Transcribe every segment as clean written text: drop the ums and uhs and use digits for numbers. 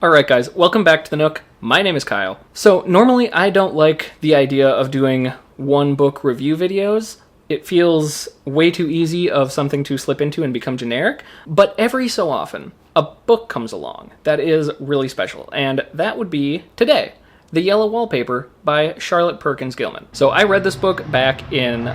Alright guys, welcome back to the Nook. My name is Kyle. So normally I don't like the idea of doing one book review videos. It feels way too easy of something to slip into and become generic, but every so often a book comes along that is really special, and that would be today. The Yellow Wallpaper by Charlotte Perkins Gilman. So I read this book back in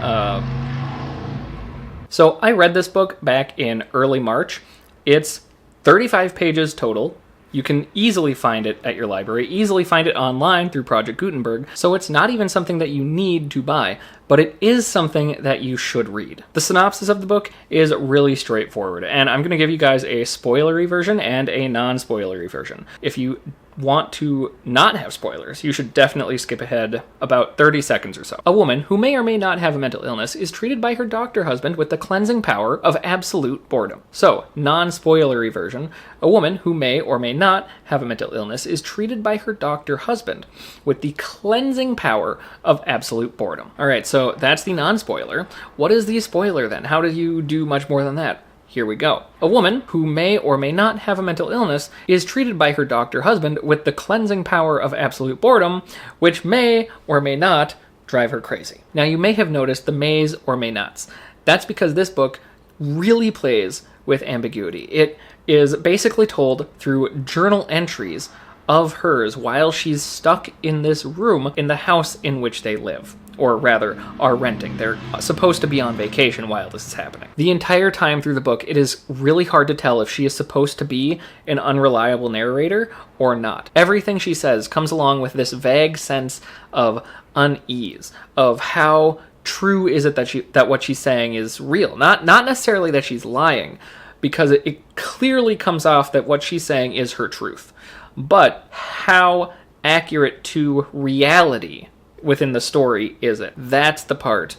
early March. It's 35 pages total. You can easily find it at your library, easily find it online through Project Gutenberg, so it's not even something that you need to buy, but it is something that you should read. The synopsis of the book is really straightforward, and I'm going to give you guys a spoilery version and a non-spoilery version. If you want to not have spoilers, you should definitely skip ahead about 30 seconds or so. A woman who may or may not have a mental illness is treated by her doctor husband with the cleansing power of absolute boredom. So, non-spoilery version, a woman who may or may not have a mental illness is treated by her doctor husband with the cleansing power of absolute boredom. Alright, so that's the non-spoiler. What is the spoiler then? How do you do much more than that? Here we go. A woman who may or may not have a mental illness is treated by her doctor husband with the cleansing power of absolute boredom, which may or may not drive her crazy. Now you may have noticed the mays or may nots. That's because this book really plays with ambiguity. It is basically told through journal entries of hers while she's stuck in this room in the house in which they live. Or rather, are renting. They're supposed to be on vacation while this is happening. The entire time through the book, it is really hard to tell if she is supposed to be an unreliable narrator or not. Everything she says comes along with this vague sense of unease, of how true is it that what she's saying is real. Not necessarily that she's lying, because it clearly comes off that what she's saying is her truth. But how accurate to reality within the story is it? That's the part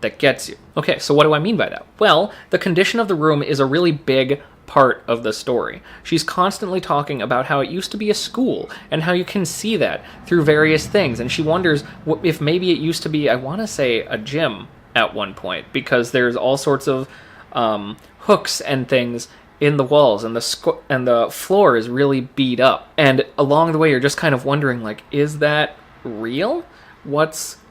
that gets you. Okay, so what do I mean by that? Well, the condition of the room is a really big part of the story. She's constantly talking about how it used to be a school and how you can see that through various things, and she wonders if maybe it used to be, I want to say, a gym at one point, because there's all sorts of hooks and things in the walls, and the floor is really beat up. And along the way, you're just kind of wondering, like, is that real?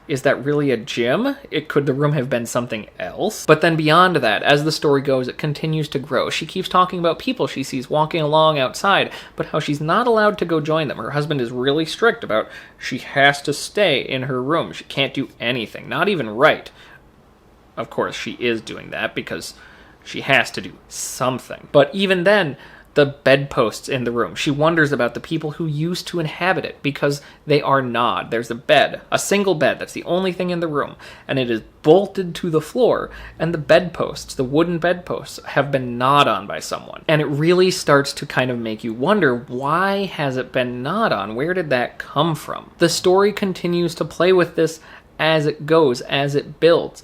Is that really a gym? Could the room have been something else? But then beyond that, as the story goes, it continues to grow. She keeps talking about people she sees walking along outside, but how she's not allowed to go join them. Her husband is really strict about she has to stay in her room. She can't do anything, not even write. Of course, she is doing that because she has to do something. But even then, the bedposts in the room. She wonders about the people who used to inhabit it because they are gnawed. There's a bed, a single bed, that's the only thing in the room, and it is bolted to the floor, and the bedposts, the wooden bedposts, have been gnawed on by someone. And it really starts to kind of make you wonder, why has it been gnawed on? Where did that come from? The story continues to play with this as it goes, as it builds.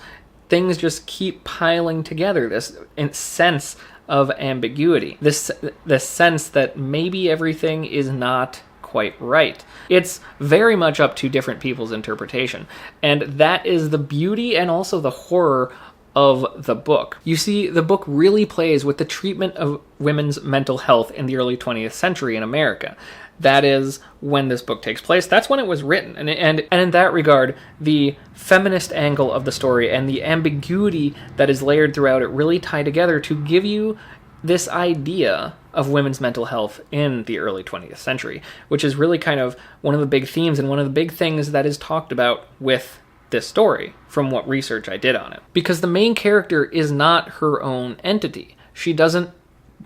Things just keep piling together, this sense of ambiguity, this sense that maybe everything is not quite right. It's very much up to different people's interpretation, and that is the beauty and also the horror of the book. You see, the book really plays with the treatment of women's mental health in the early 20th century in America. That is when this book takes place. That's when it was written. And in that regard, the feminist angle of the story and the ambiguity that is layered throughout it really tie together to give you this idea of women's mental health in the early 20th century, which is really kind of one of the big themes and one of the big things that is talked about with this story, from what research I did on it. Because the main character is not her own entity. She doesn't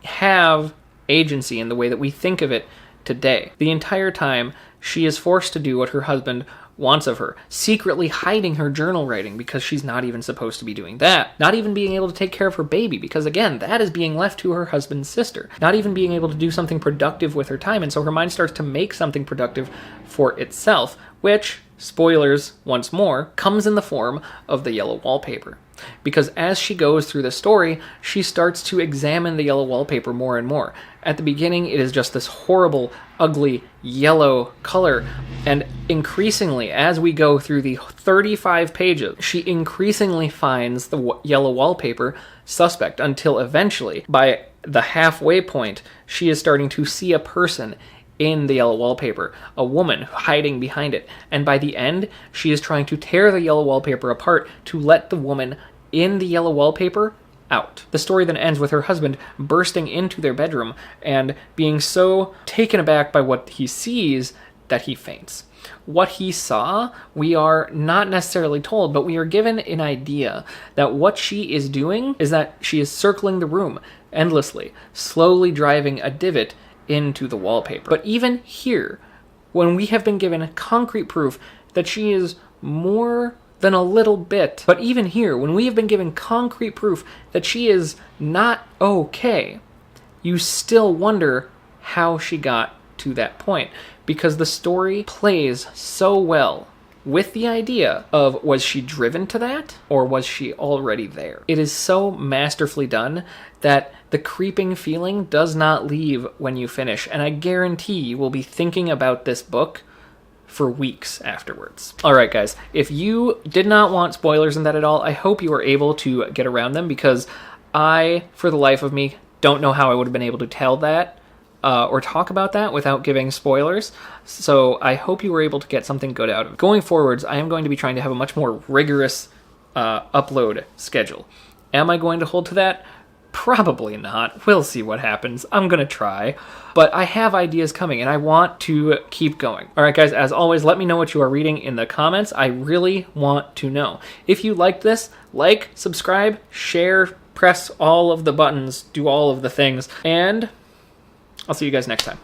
have agency in the way that we think of it today. The entire time, she is forced to do what her husband wants of her, secretly hiding her journal writing because she's not even supposed to be doing that. Not even being able to take care of her baby because, again, that is being left to her husband's sister. Not even being able to do something productive with her time, and so her mind starts to make something productive for itself, which, spoilers once more, comes in the form of the yellow wallpaper. Because as she goes through the story, she starts to examine the yellow wallpaper more and more. At the beginning, it is just this horrible, ugly, yellow color, and increasingly, as we go through the 35 pages, she increasingly finds the yellow wallpaper suspect, until eventually, by the halfway point, she is starting to see a person in the yellow wallpaper, a woman hiding behind it, and by the end, she is trying to tear the yellow wallpaper apart to let the woman in the yellow wallpaper out. The story then ends with her husband bursting into their bedroom and being so taken aback by what he sees that he faints. What he saw, we are not necessarily told, but we are given an idea that what she is doing is that she is circling the room endlessly, slowly driving a divot into the wallpaper. But even here, when we have been given concrete proof that she is more than a little bit, but even here, when we have been given concrete proof that she is not okay, you still wonder how she got to that point, because the story plays so well with the idea of, was she driven to that, or was she already there? It is so masterfully done that the creeping feeling does not leave when you finish, and I guarantee you will be thinking about this book for weeks afterwards. Alright guys, if you did not want spoilers in that at all, I hope you were able to get around them, because I, for the life of me, don't know how I would have been able to tell that or talk about that without giving spoilers, so I hope you were able to get something good out of it. Going forwards, I am going to be trying to have a much more rigorous upload schedule. Am I going to hold to that? Probably not. We'll see what happens. I'm gonna try. But I have ideas coming, and I want to keep going. Alright guys, as always, let me know what you are reading in the comments. I really want to know. If you liked this, like, subscribe, share, press all of the buttons, do all of the things, and I'll see you guys next time.